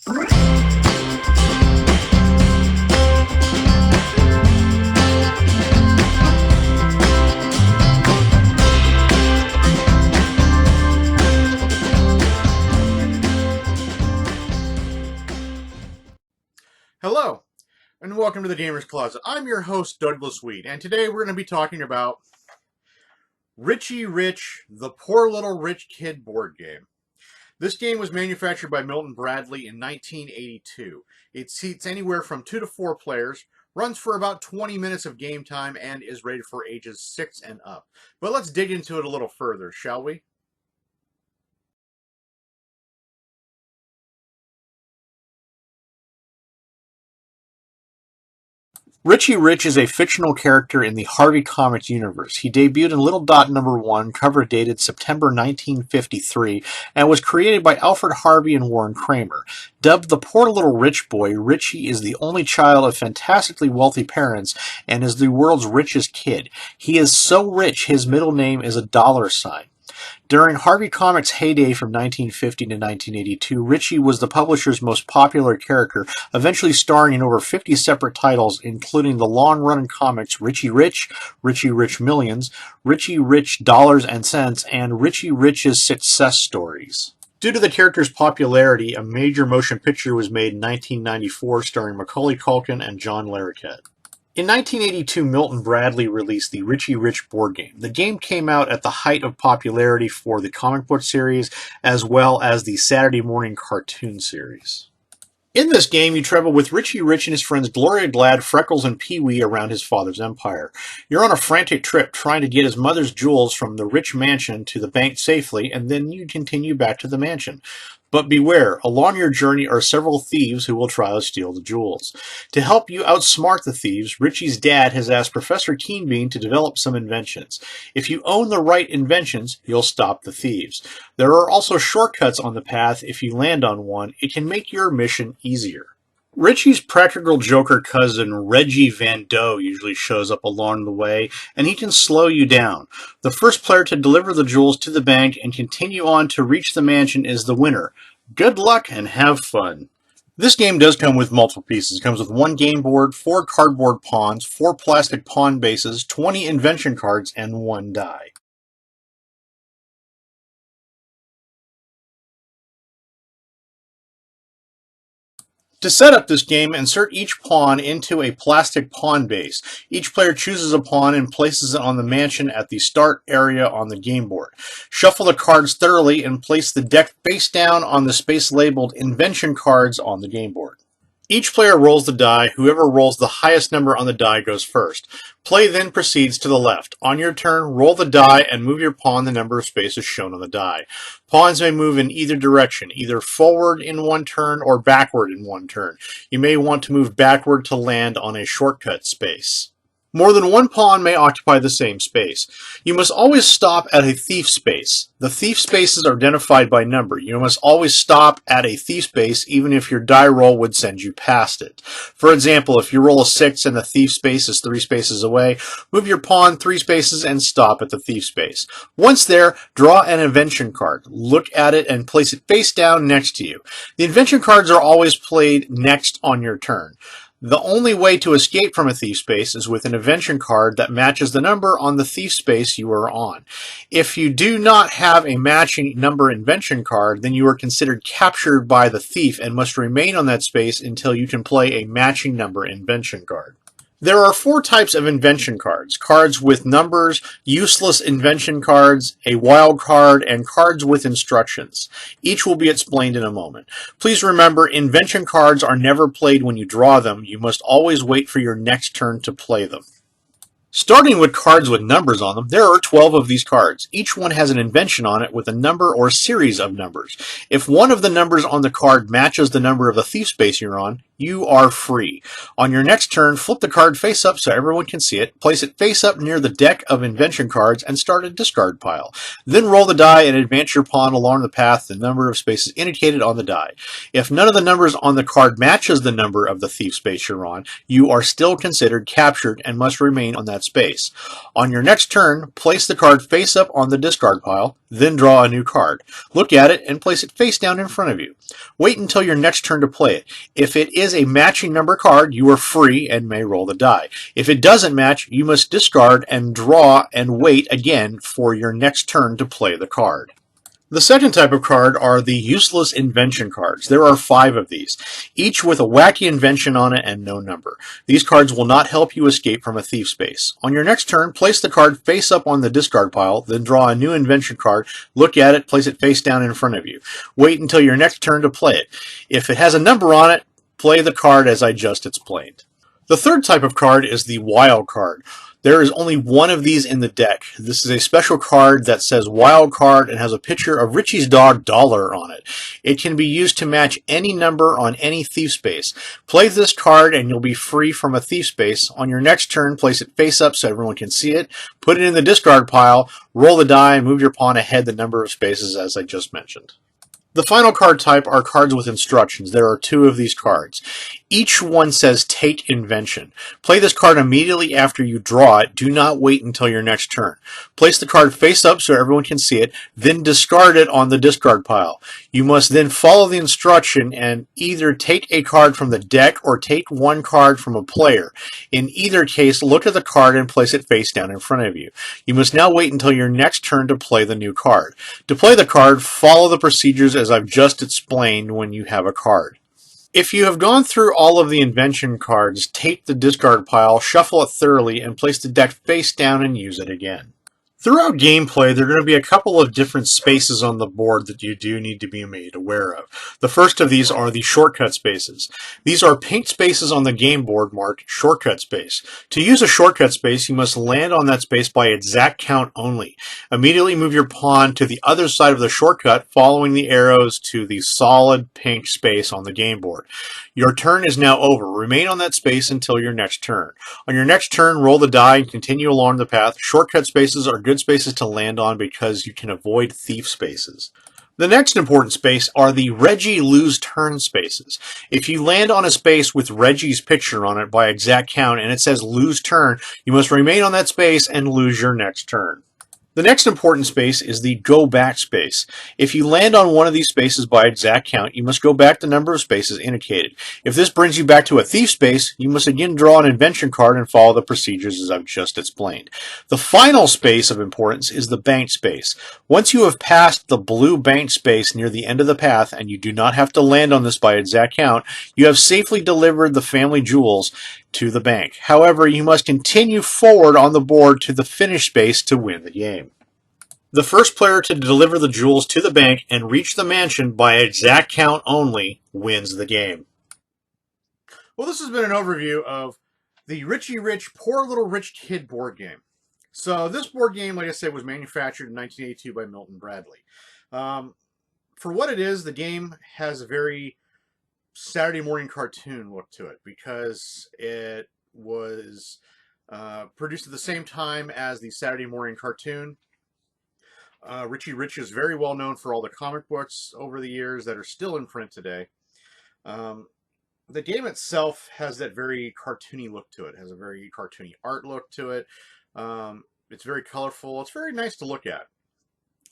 Hello, and welcome to the Gamer's Closet. I'm your host, Douglas Weed, and today we're going to be talking about Richie Rich, the Poor Little Rich Kid board game. This game was manufactured by Milton Bradley in 1982. It seats anywhere from 2 to 4 players, runs for about 20 minutes of game time, and is rated for ages 6 and up. But let's dig into it a little further, shall we? Richie Rich is a fictional character in the Harvey Comics universe. He debuted in Little Dot #1, cover dated September 1953, and was created by Alfred Harvey and Warren Kramer. Dubbed the Poor Little Rich Boy, Richie is the only child of fantastically wealthy parents and is the world's richest kid. He is so rich his middle name is a $. During Harvey Comics' heyday from 1950 to 1982, Richie was the publisher's most popular character, eventually starring in over 50 separate titles, including the long-running comics Richie Rich, Richie Rich Millions, Richie Rich Dollars and Cents, and Richie Rich's Success Stories. Due to the character's popularity, a major motion picture was made in 1994 starring Macaulay Culkin and John Larroquette. In 1982, Milton Bradley released the Richie Rich board game. The game came out at the height of popularity for the comic book series, as well as the Saturday morning cartoon series. In this game, you travel with Richie Rich and his friends Gloria Glad, Freckles, and Pee-wee around his father's empire. You're on a frantic trip trying to get his mother's jewels from the rich mansion to the bank safely, and then you continue back to the mansion. But beware, along your journey are several thieves who will try to steal the jewels. To help you outsmart the thieves, Richie's dad has asked Professor Keenbean to develop some inventions. If you own the right inventions, you'll stop the thieves. There are also shortcuts on the path. If you land on one, it can make your mission easier. Richie's practical joker cousin Reggie Van Doe usually shows up along the way, and he can slow you down. The first player to deliver the jewels to the bank and continue on to reach the mansion is the winner. Good luck and have fun. This game does come with multiple pieces. It comes with 1 game board, 4 cardboard pawns, 4 plastic pawn bases, 20 invention cards, and 1 die. To set up this game, insert each pawn into a plastic pawn base. Each player chooses a pawn and places it on the mansion at the start area on the game board. Shuffle the cards thoroughly and place the deck face down on the space labeled Invention cards on the game board. Each player rolls the die. Whoever rolls the highest number on the die goes first. Play then proceeds to the left. On your turn, roll the die and move your pawn the number of spaces shown on the die. Pawns may move in either direction, either forward in 1 turn or backward in 1 turn. You may want to move backward to land on a shortcut space. More than 1 pawn may occupy the same space. You must always stop at a thief space. The thief spaces are identified by number. You must always stop at a thief space even if your die roll would send you past it. For example, if you roll a 6 and the thief space is 3 spaces away, move your pawn 3 spaces and stop at the thief space. Once there, draw an invention card. Look at it and place it face down next to you. The invention cards are always played next on your turn. The only way to escape from a thief space is with an invention card that matches the number on the thief space you are on. If you do not have a matching number invention card, then you are considered captured by the thief and must remain on that space until you can play a matching number invention card. There are 4 types of invention cards: cards with numbers, useless invention cards, a wild card, and cards with instructions. Each will be explained in a moment. Please remember, invention cards are never played when you draw them. You must always wait for your next turn to play them. Starting with cards with numbers on them, there are 12 of these cards. Each one has an invention on it with a number or series of numbers. If one of the numbers on the card matches the number of the thief space you're on, you are free. On your next turn, flip the card face up so everyone can see it, place it face up near the deck of invention cards, and start a discard pile. Then roll the die and advance your pawn along the path the number of spaces indicated on the die. If none of the numbers on the card matches the number of the thief space you're on, you are still considered captured and must remain on that space. On your next turn, place the card face up on the discard pile, then draw a new card. Look at it and place it face down in front of you. Wait until your next turn to play it. If it is a matching number card, you are free and may roll the die. If it doesn't match, you must discard and draw and wait again for your next turn to play the card. The second type of card are the useless invention cards. There are 5 of these, each with a wacky invention on it and no number. These cards will not help you escape from a thief space. On your next turn, place the card face up on the discard pile, then draw a new invention card, look at it, place it face down in front of you. Wait until your next turn to play it. If it has a number on it, play the card as I just explained. The third type of card is the wild card. There is only one of these in the deck. This is a special card that says wild card and has a picture of Richie's dog Dollar on it. It can be used to match any number on any thief space. Play this card and you'll be free from a thief space. On your next turn, place it face up so everyone can see it. Put it in the discard pile, roll the die, and move your pawn ahead the number of spaces as I just mentioned. The final card type are cards with instructions. There are 2 of these cards. Each one says take invention. Play this card immediately after you draw it. Do not wait until your next turn. Place the card face up so everyone can see it, then discard it on the discard pile. You must then follow the instruction and either take a card from the deck or take one card from a player. In either case, look at the card and place it face down in front of you. You must now wait until your next turn to play the new card. To play the card, follow the procedures as I've just explained when you have a card. If you have gone through all of the invention cards, take the discard pile, shuffle it thoroughly, and place the deck face down and use it again. Throughout gameplay, there are going to be a couple of different spaces on the board that you do need to be made aware of. The first of these are the shortcut spaces. These are pink spaces on the game board marked shortcut space. To use a shortcut space, you must land on that space by exact count only. Immediately move your pawn to the other side of the shortcut, following the arrows to the solid pink space on the game board. Your turn is now over. Remain on that space until your next turn. On your next turn, roll the die and continue along the path. Shortcut spaces are good spaces to land on because you can avoid thief spaces. The next important space are the Reggie lose turn spaces. If you land on a space with Reggie's picture on it by exact count and it says lose turn, you must remain on that space and lose your next turn. The next important space is the go back space. If you land on one of these spaces by exact count, you must go back the number of spaces indicated. If this brings you back to a thief space, you must again draw an invention card and follow the procedures as I've just explained. The final space of importance is the bank space. Once you have passed the blue bank space near the end of the path, and you do not have to land on this by exact count, you have safely delivered the family jewels to the bank. However, you must continue forward on the board to the finish space to win the game. The first player to deliver the jewels to the bank and reach the mansion by exact count only wins the game. Well, this has been an overview of the Richie Rich, Poor Little Rich Kid board game. So this board game, like I said, was manufactured in 1982 by Milton Bradley. For what it is, the game has a very Saturday morning cartoon look to it because it was produced at the same time as the Saturday morning cartoon. Richie Rich is very well known for all the comic books over the years that are still in print today. The game itself has that very cartoony look to it. It has a very cartoony art look to it. It's very colorful. It's very nice to look at.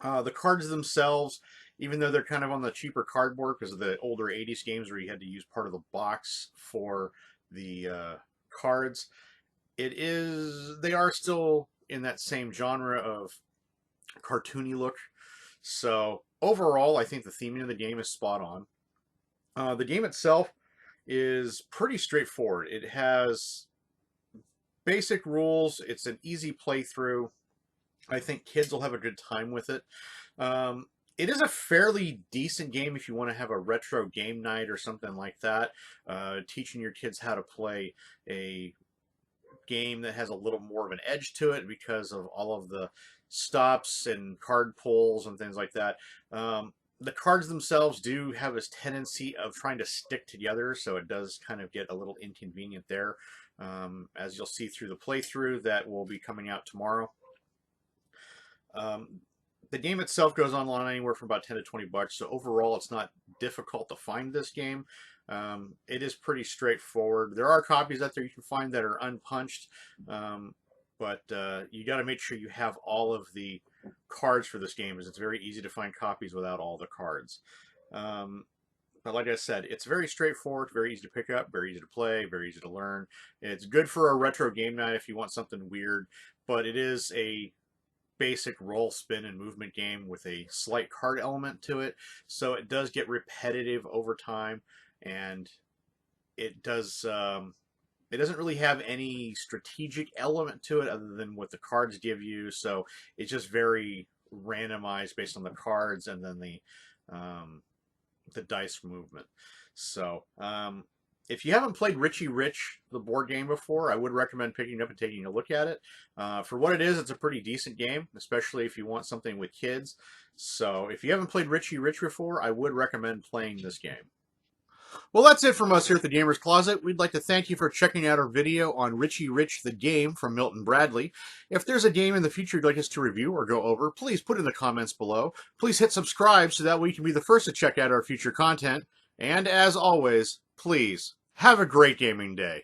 The cards themselves, even though they're kind of on the cheaper cardboard because of the older 80s games where you had to use part of the box for the cards, they are still in that same genre of cartoony look. So overall, I think the theming of the game is spot on. The game itself is pretty straightforward. It has basic rules. It's an easy playthrough. I think kids will have a good time with it. It is a fairly decent game if you want to have a retro game night or something like that. Teaching your kids how to play a game that has a little more of an edge to it because of all of the stops and card pulls and things like that. The cards themselves do have this tendency of trying to stick together, so it does kind of get a little inconvenient there. As you'll see through the playthrough that will be coming out tomorrow. The game itself goes online anywhere from about 10 to 20 bucks, so overall it's not difficult to find this game. It is pretty straightforward. There are copies out there you can find that are unpunched, but you got to make sure you have all of the cards for this game is it's very easy to find copies without all the cards. But like I said, it's very straightforward, very easy to pick up, very easy to play, very easy to learn. It's good for a retro game night if you want something weird, but it is a basic roll, spin, and movement game with a slight card element to it, so it does get repetitive over time, and it does it doesn't really have any strategic element to it other than what the cards give you, so it's just very randomized based on the cards and then the dice movement. So if you haven't played Richie Rich, the board game, before, I would recommend picking it up and taking a look at it. For what it is, it's a pretty decent game, especially if you want something with kids. So if you haven't played Richie Rich before, I would recommend playing this game. Well, that's it from us here at the Gamer's Closet. We'd like to thank you for checking out our video on Richie Rich the Game from Milton Bradley. If there's a game in the future you'd like us to review or go over, please put in the comments below. Please hit subscribe so that way you can be the first to check out our future content. And as always, please have a great gaming day.